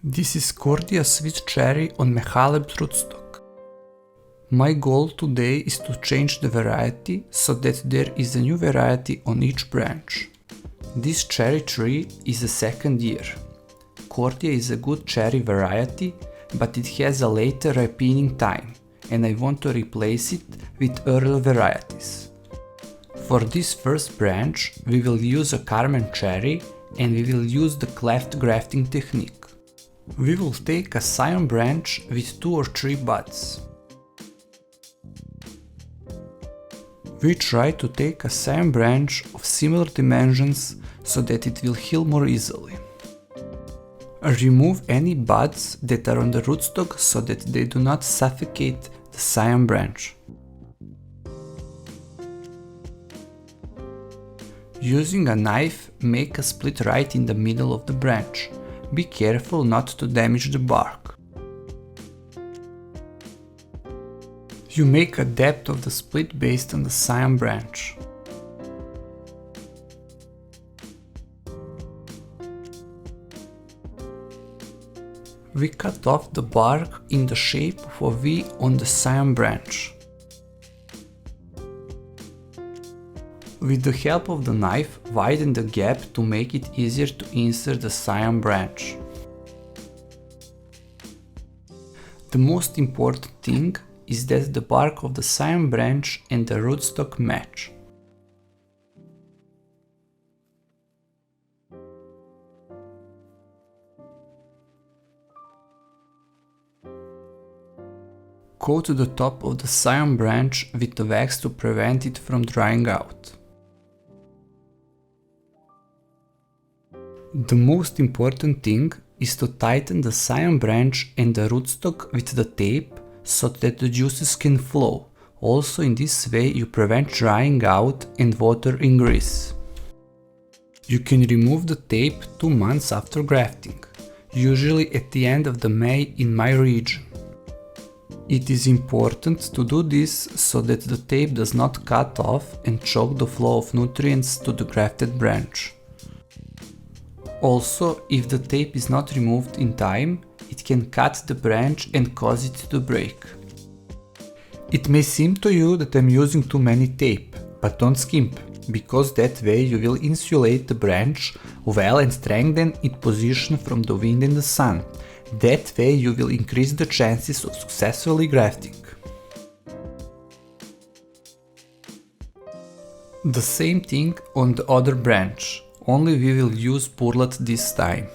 This is Cordia Swiss Cherry on Mechaleb rootstock. My goal today is to change the variety so that there is a new variety on each branch. This cherry tree is the second year. Cordia is a good cherry variety, but it has a later ripening time, and I want to replace it with early varieties. For this first branch, we will use a Carmen cherry and we will use the cleft grafting technique. We will take a scion branch with 2 or 3 buds. We try to take a scion branch of similar dimensions so that it will heal more easily. Remove any buds that are on the rootstock so that they do not suffocate the scion branch. Using a knife, make a split right in the middle of the branch. Be careful not to damage the bark. You make a depth of the split based on the scion branch. We cut off the bark in the shape of a V on the scion branch. With the help of the knife, widen the gap to make it easier to insert the scion branch. The most important thing is that the bark of the scion branch and the rootstock match. Coat the top of the scion branch with the wax to prevent it from drying out. The most important thing is to tighten the scion branch and the rootstock with the tape so that the juices can flow. Also, in this way you prevent drying out and water ingress. You can remove the tape 2 months after grafting, usually at the end of May in my region. It is important to do this so that the tape does not cut off and choke the flow of nutrients to the grafted branch. Also, if the tape is not removed in time, it can cut the branch and cause it to break. It may seem to you that I'm using too many tape, but don't skimp, because that way you will insulate the branch well and strengthen its position from the wind and the sun. That way you will increase the chances of successfully grafting. The same thing on the other branch. Only we will use burlap this time.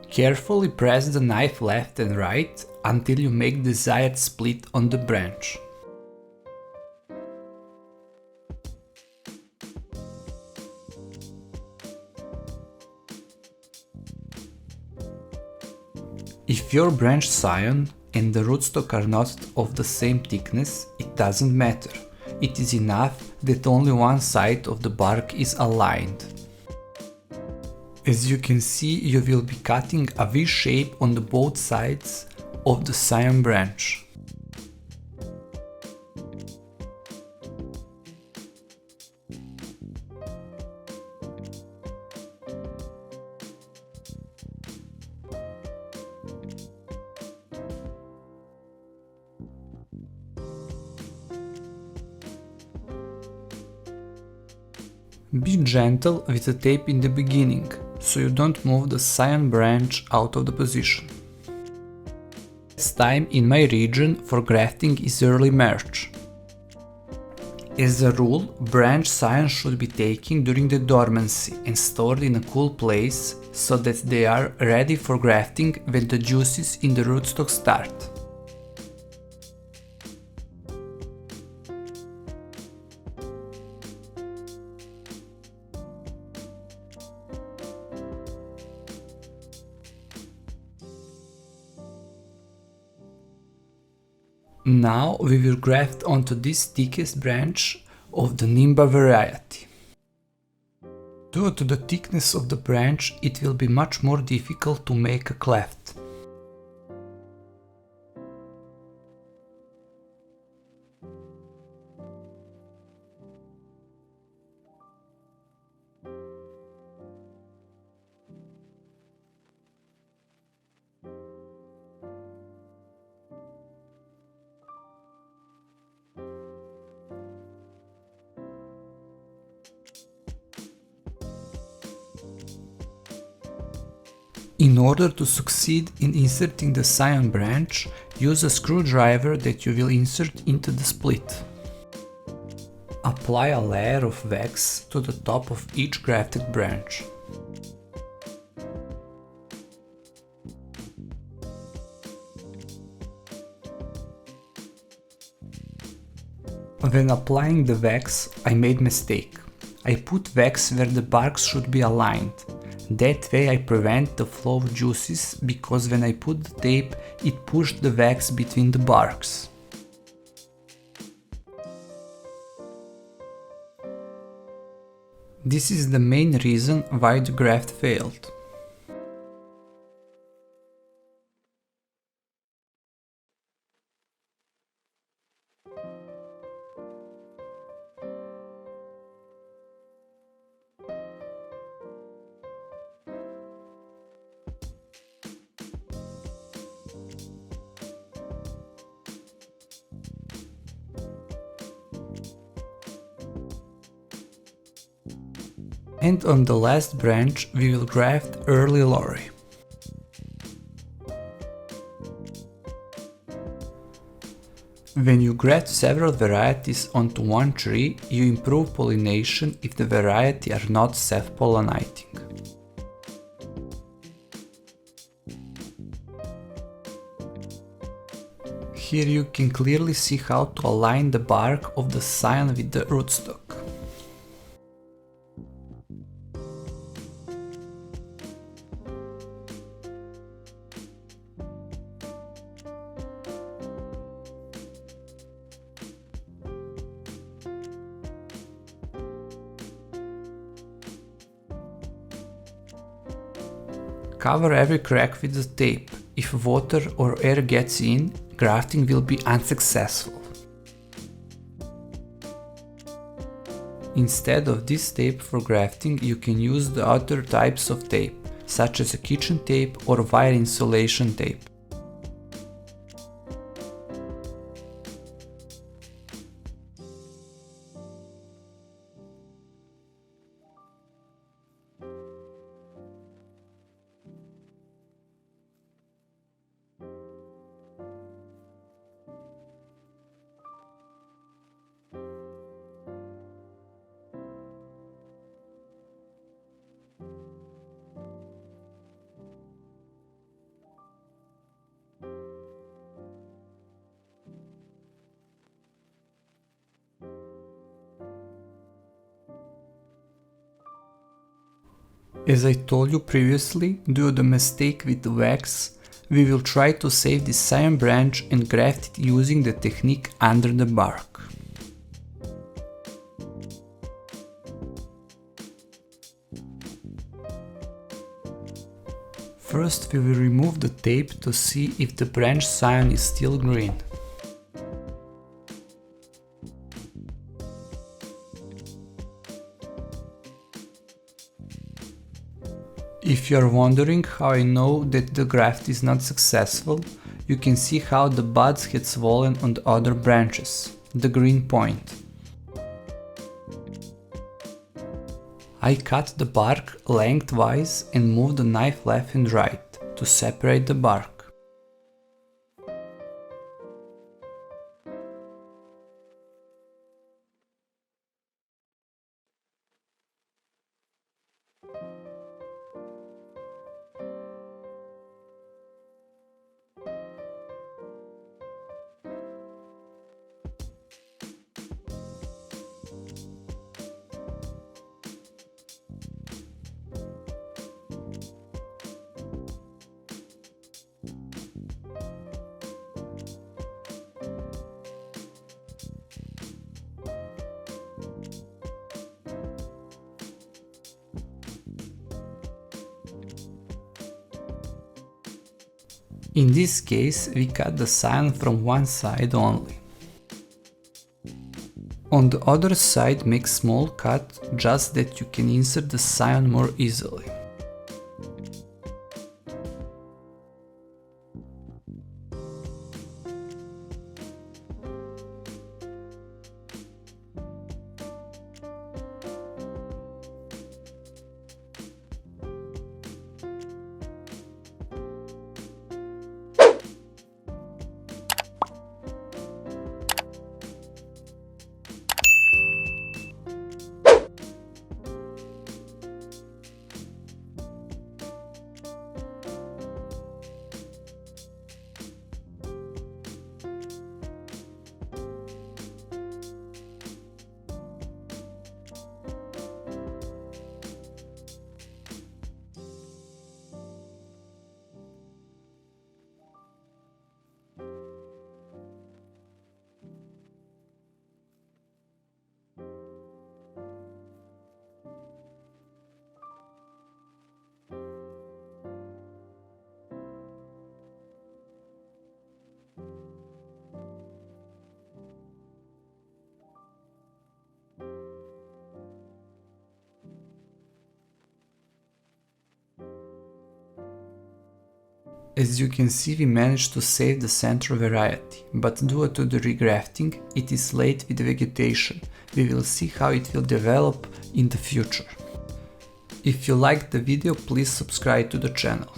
Carefully press the knife left and right until you make desired split on the branch. If your branch scion and the rootstock are not of the same thickness, it doesn't matter. It is enough that only one side of the bark is aligned. As you can see, you will be cutting a V shape on the both sides of the scion branch. Be gentle with the tape in the beginning, so you don't move the scion branch out of the position. Best time in my region for grafting is early March. As a rule, branch scion should be taken during the dormancy and stored in a cool place so that they are ready for grafting when the juices in the rootstock start. Now we will graft onto this thickest branch of the Nimba variety. Due to the thickness of the branch, it will be much more difficult to make a cleft. In order to succeed in inserting the scion branch, use a screwdriver that you will insert into the split. Apply a layer of wax to the top of each grafted branch. When applying the wax, I made a mistake. I put wax where the barks should be aligned. That way I prevent the flow of juices, because when I put the tape, it pushed the wax between the barks. This is the main reason why the graft failed. And on the last branch we will graft early lorry. When you graft several varieties onto one tree, you improve pollination if the variety are not self-pollinating. Here you can clearly see how to align the bark of the scion with the rootstock. Cover every crack with the tape. If water or air gets in, grafting will be unsuccessful. Instead of this tape for grafting, you can use the other types of tape, such as a kitchen tape or wire insulation tape. As I told you previously, due to the mistake with the wax, we will try to save this scion branch and graft it using the technique under the bark. First we will remove the tape to see if the branch scion is still green. If you are wondering how I know that the graft is not successful, you can see how the buds had swollen on the other branches, the green point. I cut the bark lengthwise and moved the knife left and right to separate the bark. In this case, we cut the scion from one side only. On the other side, make small cut, just that you can insert the scion more easily. As you can see, we managed to save the central variety, but due to the regrafting, it is late with vegetation. We will see how it will develop in the future. If you liked the video, please subscribe to the channel.